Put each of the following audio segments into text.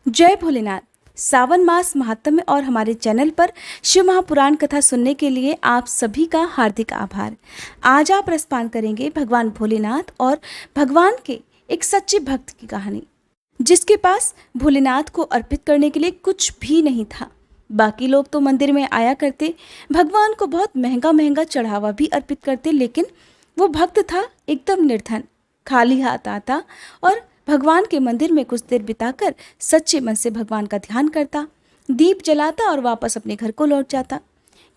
जय भोलेनाथ। सावन मास महात्म्य और हमारे चैनल पर शिव महापुराण कथा सुनने के लिए आप सभी का हार्दिक आभार। आज आप रसपान करेंगे भगवान भोलेनाथ और भगवान के एक सच्चे भक्त की कहानी, जिसके पास भोलेनाथ को अर्पित करने के लिए कुछ भी नहीं था। बाकी लोग तो मंदिर में आया करते, भगवान को बहुत महंगा महंगा चढ़ावा भी अर्पित करते, लेकिन वो भक्त था एकदम निर्धन, खाली हाथ आता और भगवान के मंदिर में कुछ देर बिताकर सच्चे मन से भगवान का ध्यान करता, दीप जलाता और वापस अपने घर को लौट जाता।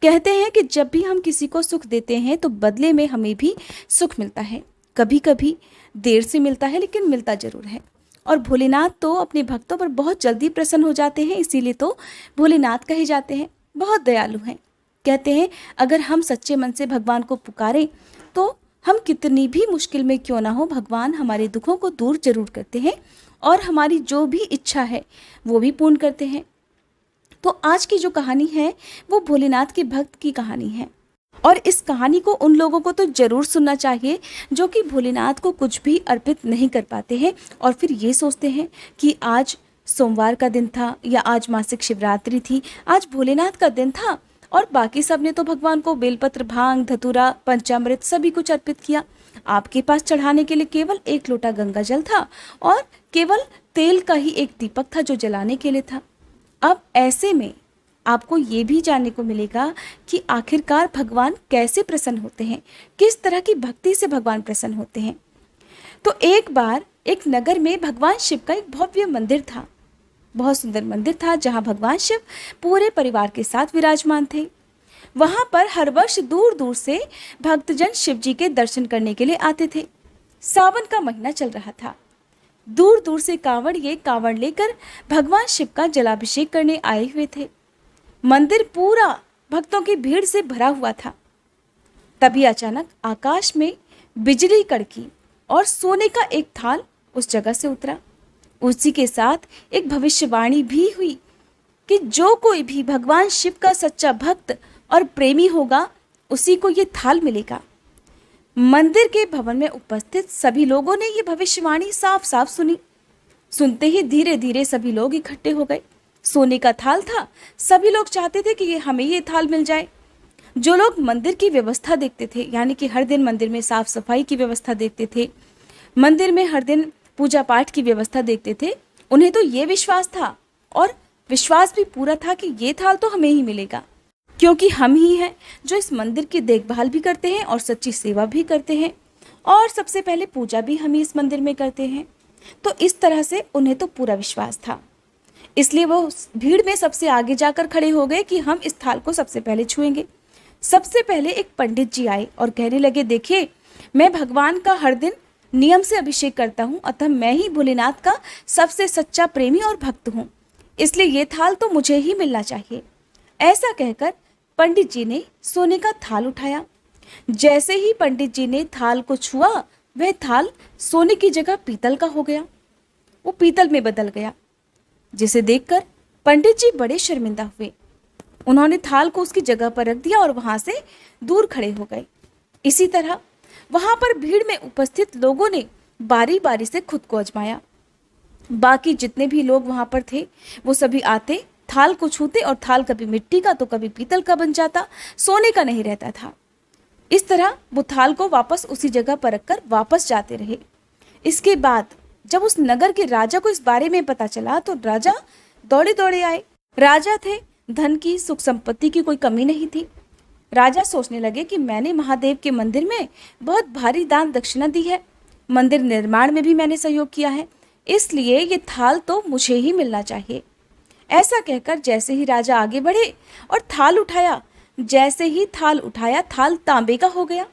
कहते हैं कि जब भी हम किसी को सुख देते हैं तो बदले में हमें भी सुख मिलता है। कभी कभी देर से मिलता है, लेकिन मिलता जरूर है। और भोलेनाथ तो अपने भक्तों पर बहुत जल्दी प्रसन्न हो जाते हैं, इसीलिए तो भोलेनाथ कहे जाते हैं। बहुत दयालु हैं। कहते हैं अगर हम सच्चे मन से भगवान को पुकारें तो हम कितनी भी मुश्किल में क्यों ना हो, भगवान हमारे दुखों को दूर जरूर करते हैं और हमारी जो भी इच्छा है वो भी पूर्ण करते हैं। तो आज की जो कहानी है वो भोलेनाथ के भक्त की कहानी है, और इस कहानी को उन लोगों को तो जरूर सुनना चाहिए जो कि भोलेनाथ को कुछ भी अर्पित नहीं कर पाते हैं और फिर ये सोचते हैं कि आज सोमवार का दिन था या आज मासिक शिवरात्रि थी, आज भोलेनाथ का दिन था और बाकी सब ने तो भगवान को बेलपत्र, भांग, धतूरा, पंचामृत सभी कुछ अर्पित किया। आपके पास चढ़ाने के लिए केवल एक लोटा गंगा जल था और केवल तेल का ही एक दीपक था जो जलाने के लिए था। अब ऐसे में आपको ये भी जानने को मिलेगा कि आखिरकार भगवान कैसे प्रसन्न होते हैं, किस तरह की भक्ति से भगवान प्रसन्न होते हैं। तो एक बार एक नगर में भगवान शिव का एक भव्य मंदिर था। बहुत सुंदर मंदिर था जहां भगवान शिव पूरे परिवार के साथ विराजमान थे। वहां पर हर वर्ष दूर दूर से भक्तजन शिव जी के दर्शन करने के लिए आते थे। सावन का महीना चल रहा था। दूर दूर से कांवड़ लेकर भगवान शिव का जलाभिषेक करने आए हुए थे। मंदिर पूरा भक्तों की भीड़ से भरा हुआ था। तभी अचानक आकाश में बिजली कड़की और सोने का एक थाल उस जगह से उतरा। उसी के साथ एक भविष्यवाणी भी हुई कि जो कोई भी भगवान शिव का सच्चा भक्त और प्रेमी होगा उसी को ये थाल मिलेगा। मंदिर के भवन में उपस्थित सभी लोगों ने ये भविष्यवाणी साफ साफ सुनी। सुनते ही धीरे धीरे सभी लोग इकट्ठे हो गए। सोने का थाल था, सभी लोग चाहते थे कि हमें ये थाल मिल जाए। जो लोग मंदिर की व्यवस्था देखते थे, यानी कि हर दिन मंदिर में साफ सफाई की व्यवस्था देखते थे, मंदिर में हर दिन पूजा पाठ की व्यवस्था देखते थे, उन्हें तो ये विश्वास था और विश्वास भी पूरा था कि ये थाल तो हमें ही मिलेगा, क्योंकि हम ही हैं जो इस मंदिर की देखभाल भी करते हैं और सच्ची सेवा भी करते हैं और सबसे पहले पूजा भी हम ही इस मंदिर में करते हैं। तो इस तरह से उन्हें तो पूरा विश्वास था। इसलिए वो भीड़ में सबसे आगे जाकर खड़े हो गए कि हम इस थाल को सबसे पहले छुएंगे। सबसे पहले एक पंडित जी आए और कहने लगे, देखिए मैं भगवान का हर दिन नियम से अभिषेक करता हूँ, अतः मैं ही भोलेनाथ का सबसे सच्चा प्रेमी और भक्त हूँ, इसलिए ये थाल तो मुझे ही मिलना चाहिए। ऐसा कहकर पंडित जी ने सोने का थाल उठाया। जैसे ही पंडित जी ने थाल को छुआ, वह थाल सोने की जगह पीतल का हो गया। वो पीतल में बदल गया, जिसे देखकर पंडित जी बड़े शर्मिंदा हुए। उन्होंने थाल को उसकी जगह पर रख दिया और वहां से दूर खड़े हो गए। इसी तरह वहां पर भीड़ में उपस्थित लोगों ने बारी बारी से खुद को आजमाया। बाकी जितने भी लोग वहां पर थे वो सभी आते, थाल को छूते और थाल कभी मिट्टी का तो कभी पीतल का बन जाता, सोने का नहीं रहता था। इस तरह वो थाल को वापस उसी जगह पर रखकर वापस जाते रहे। इसके बाद जब उस नगर के राजा को इस बारे में पता चला तो राजा दौड़े दौड़े आए। राजा थे, धन की, सुख संपत्ति की कोई कमी नहीं थी। राजा सोचने लगे कि मैंने महादेव के मंदिर में बहुत भारी दान दक्षिणा दी है, मंदिर निर्माण में भी मैंने सहयोग किया है, इसलिए ये थाल तो मुझे ही मिलना चाहिए। ऐसा कहकर जैसे ही राजा आगे बढ़े और थाल उठाया, जैसे ही थाल उठाया, थाल तांबे का हो गया।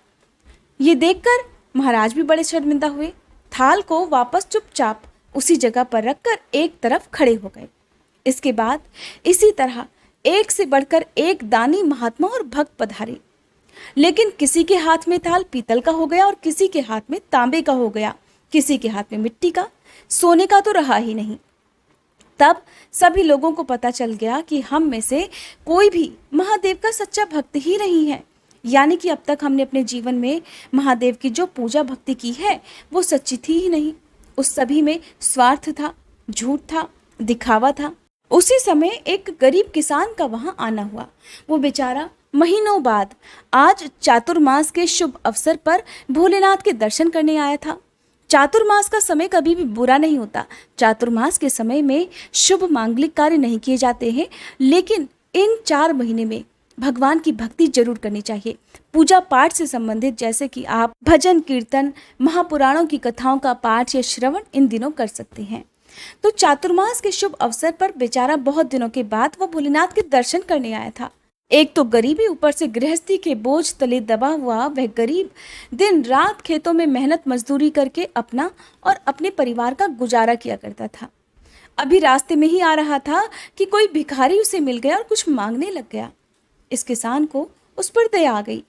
ये देखकर महाराज भी बड़े शर्मिंदा हुए। थाल को वापस चुपचाप उसी जगह पर रखकर एक तरफ खड़े हो गए। इसके बाद इसी तरह एक से बढ़कर एक दानी, महात्मा और भक्त पधारे, लेकिन किसी के हाथ में थाल पीतल का हो गया और किसी के हाथ में तांबे का हो गया, किसी के हाथ में मिट्टी का, सोने का तो रहा ही नहीं। तब सभी लोगों को पता चल गया कि हम में से कोई भी महादेव का सच्चा भक्त ही नहीं है, यानी कि अब तक हमने अपने जीवन में महादेव की जो पूजा भक्ति की है वो सच्ची थी ही नहीं। उस सभी में स्वार्थ था, झूठ था दिखावा था। उसी समय एक गरीब किसान का वहां आना हुआ। वो बेचारा महीनों बाद आज चातुर्मास के शुभ अवसर पर भोलेनाथ के दर्शन करने आया था। चातुर्मास का समय कभी भी बुरा नहीं होता। चातुर्मास के समय में शुभ मांगलिक कार्य नहीं किए जाते हैं, लेकिन इन 4 महीने में भगवान की भक्ति जरूर करनी चाहिए। पूजा पाठ से संबंधित जैसे कि आप भजन कीर्तन, महापुराणों की कथाओं का पाठ या श्रवण इन दिनों कर सकते हैं। तो चातुर्मास के शुभ अवसर पर बेचारा बहुत दिनों के बाद वो भोलेनाथ के दर्शन करने आया था। एक तो गरीबी, ऊपर से गृहस्थी के बोझ तले दबा हुआ वह गरीब दिन रात खेतों में मेहनत मजदूरी करके अपना और अपने परिवार का गुजारा किया करता था। अभी रास्ते में ही आ रहा था कि कोई भिखारी उसे मिल गया और कुछ मांगने लग गया। इस किसान को उस पर दया आ गई।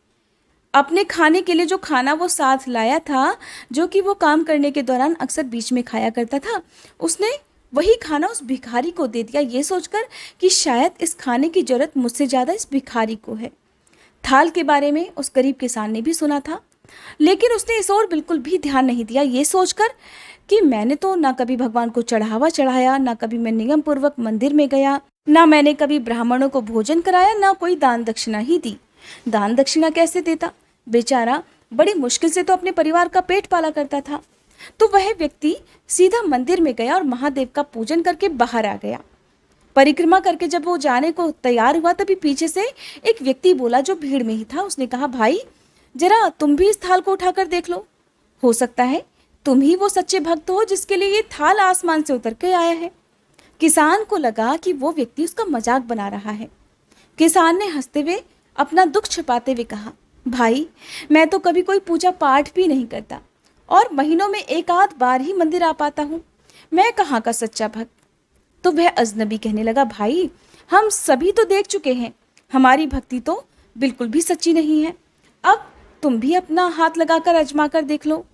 अपने खाने के लिए जो खाना वो साथ लाया था, जो कि वो काम करने के दौरान अक्सर बीच में खाया करता था, उसने वही खाना उस भिखारी को दे दिया, ये सोचकर कि शायद इस खाने की जरूरत मुझसे ज़्यादा इस भिखारी को है। थाल के बारे में उस गरीब किसान ने भी सुना था, लेकिन उसने इस ओर बिल्कुल भी ध्यान नहीं दिया, ये सोचकर कि मैंने तो ना कभी भगवान को चढ़ावा चढ़ाया, ना कभी मैं नियम पूर्वक मंदिर में गया, ना मैंने कभी ब्राह्मणों को भोजन कराया, ना कोई दान दक्षिणा ही दी। दान दक्षिणा कैसे देता? बेचारा बड़ी मुश्किल से तो अपने परिवार का पेट पाला करता था। तो वह व्यक्ति सीधा मंदिर में गया और महादेव का पूजन करके बाहर आ गया। परिक्रमा करके जब वो जाने को तैयार हुआ, तभी पीछे से एक व्यक्ति बोला जो भीड़ में ही था। उसने कहा, भाई जरा तुम भी इस थाल को उठाकर देख लो, हो सकता है तुम ही वो सच्चे भक्त हो जिसके लिए ये थाल आसमान से उतर के आया है। किसान को लगा कि वो व्यक्ति उसका मजाक बना रहा है। किसान ने हंसते हुए अपना दुख छिपाते हुए कहा, भाई मैं तो कभी कोई पूजा पाठ भी नहीं करता और महीनों में एक आध बार ही मंदिर आ पाता हूँ, मैं कहाँ का सच्चा भक्त। तो वह अजनबी कहने लगा, भाई हम सभी तो देख चुके हैं, हमारी भक्ति तो बिल्कुल भी सच्ची नहीं है। अब तुम भी अपना हाथ लगाकर आजमा कर देख लो।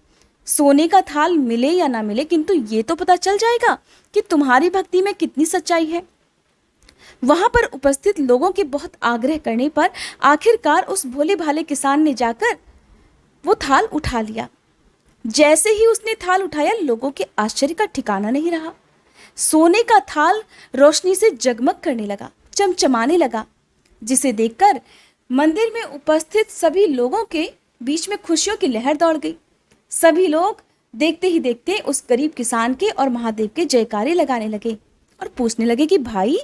सोने का थाल मिले या ना मिले, किंतु ये तो पता चल जाएगा कि तुम्हारी भक्ति में कितनी सच्चाई है। वहां पर उपस्थित लोगों के बहुत आग्रह करने पर आखिरकार उस भोले भाले किसान ने जाकर वो थाल उठा लिया। जैसे ही उसने थाल उठाया, लोगों के आश्चर्य का ठिकाना नहीं रहा। सोने का थाल रोशनी से जगमग करने लगा, चमचमाने लगा, जिसे देखकर मंदिर में उपस्थित सभी लोगों के बीच में खुशियों की लहर दौड़ गई। सभी लोग देखते ही देखते उस गरीब किसान के और महादेव के जयकारे लगाने लगे और पूछने लगे कि भाई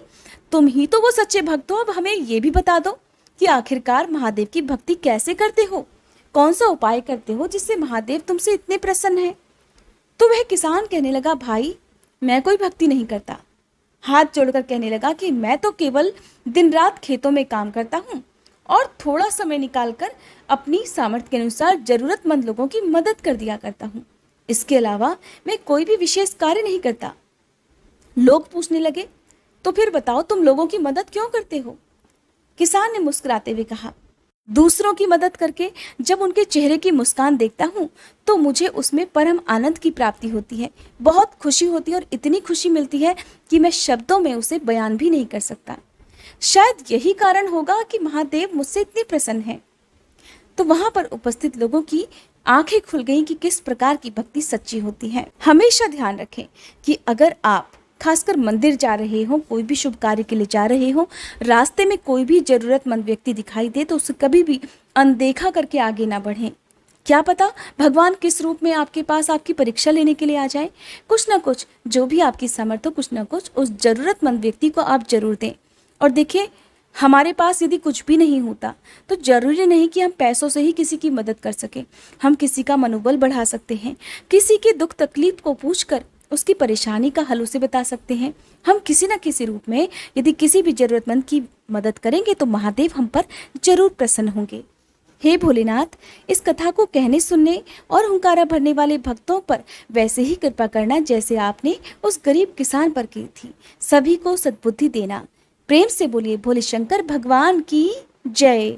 तुम ही तो वो सच्चे भक्त हो, अब हमें ये भी बता दो कि आखिरकार महादेव की भक्ति कैसे करते हो, कौन सा उपाय करते हो जिससे महादेव तुमसे इतने प्रसन्न हैं। तो वह किसान कहने लगा, भाई मैं कोई भक्ति नहीं करता। हाथ जोड़कर कहने लगा कि मैं तो केवल दिन रात खेतों में काम करता हूँ और थोड़ा समय निकालकर अपनी सामर्थ्य के अनुसार जरूरतमंद लोगों की मदद कर दिया करता हूँ। इसके अलावा मैं कोई भी विशेष कार्य नहीं करता। लोग पूछने लगे, तो फिर बताओ तुम लोगों की मदद क्यों करते हो? किसान ने मुस्कुराते हुए कहा, दूसरों की मदद करके जब उनके चेहरे की मुस्कान देखता हूँ तो मुझे उसमें परम आनंद की प्राप्ति होती है, बहुत खुशी होती है और इतनी खुशी मिलती है कि मैं शब्दों में उसे बयान भी नहीं कर सकता। शायद यही कारण होगा कि महादेव मुझसे इतने प्रसन्न हैं। तो वहां पर उपस्थित लोगों की आंखें खुल गईं कि किस प्रकार की भक्ति सच्ची होती है। हमेशा ध्यान रखें कि अगर आप खासकर मंदिर जा रहे हो, कोई भी शुभ कार्य के लिए जा रहे हो, रास्ते में कोई भी जरूरतमंद व्यक्ति दिखाई दे तो उसे कभी भी अनदेखा करके आगे ना बढ़ें। क्या पता भगवान किस रूप में आपके पास आपकी परीक्षा लेने के लिए आ जाए। कुछ ना कुछ, जो भी आपकी सामर्थ्य हो, कुछ ना कुछ उस जरूरतमंद व्यक्ति को आप जरूर दें। और देखिए, हमारे पास यदि कुछ भी नहीं होता तो जरूरी नहीं कि हम पैसों से ही किसी की मदद कर सकें। हम किसी का मनोबल बढ़ा सकते हैं, किसी के दुख तकलीफ को पूछकर उसकी परेशानी का हल उसे बता सकते हैं। हम किसी न किसी रूप में यदि किसी भी जरूरतमंद की मदद करेंगे तो महादेव हम पर जरूर प्रसन्न होंगे। हे भोलेनाथ, इस कथा को कहने सुनने और हुंकारा भरने वाले भक्तों पर वैसे ही कृपा करना जैसे आपने उस गरीब किसान पर की थी। सभी को सद्बुद्धि देना। प्रेम से बोलिए भोले शंकर भगवान की जय।